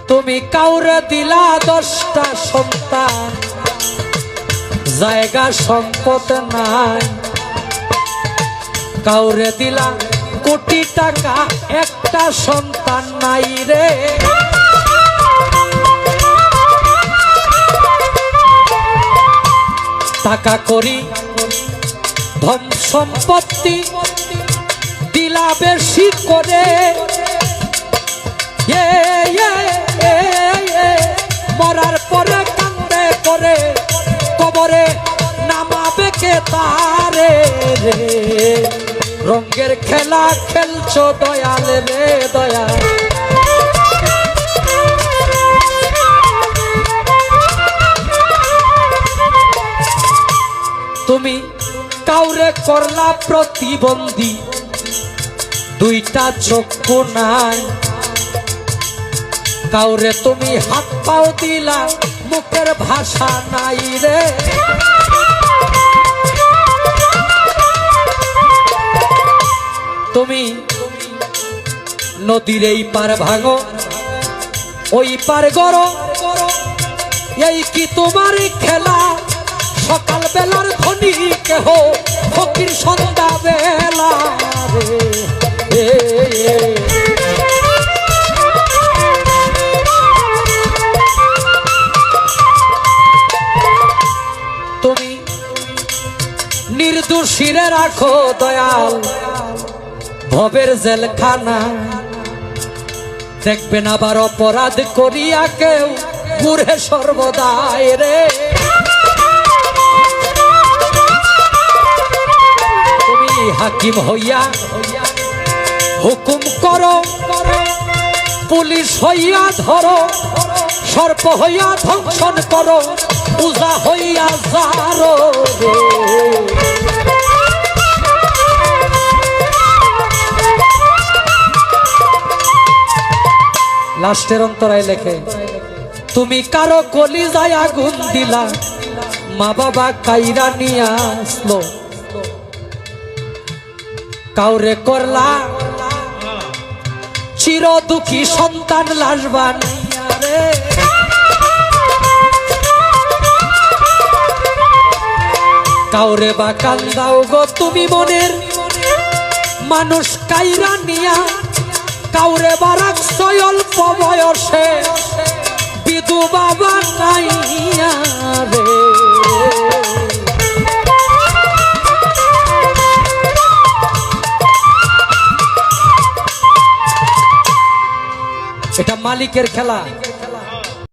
তুমি কাউরে দিলা 10টা সন্তান, জায়গা সম্পদ নাই। কাউরে দিলা কোটি টাকা, একটা সন্তান নাই রে। টাকা করি ধন সম্পত্তি দিলা বেশি করে, মরার পরে কান্দে করে কবরে নামাবে কে তারে রে। রঙের খেলা খেলছো দয়াল রে দয়াল। তুমি কাউরে করলা প্রতিবন্ধী, 2টা চক্ষু নাই। কাউরে তুমি হাত পাও দিলা, মুখের ভাষা নাই রে। তুমি নদীর এই পার ভাঙো, ওই পার গড়ো, এই কি তোমার খেলা? সকাল বেলার ধনী কেহ, ফকির সন্ধ্যা বেলা রে। তুমি নির্দোষীরে রাখো দয়াল ভবের জেলখানা। দেখবেন আবার অপরাধ করিয়া কেউ ঘুরে সর্বদাই রে। তুমি হাকিম হইয়া হুকুম করো, পুলিশ হইয়া ধরো, সর্প হইয়া ধ্বংসন করো, পূজা হইয়া যারো রে। লাস্টের অন্তরায় লেখে, তুমি কারো কলিজায় আগুন দিলা, মা বাবা কাইরা নিয়া আসলো। কাউরে করলা চির দুঃখী সন্তান লাশ বানাইয়া রে। কাউরে বা কান্দাও গো তুমি মনের মানুষ কাইরা নিয়া। কাউরে বা রাখছ অল্প বয়সে বিধবা বানাইয়া রে। এটা মালিকের খেলা।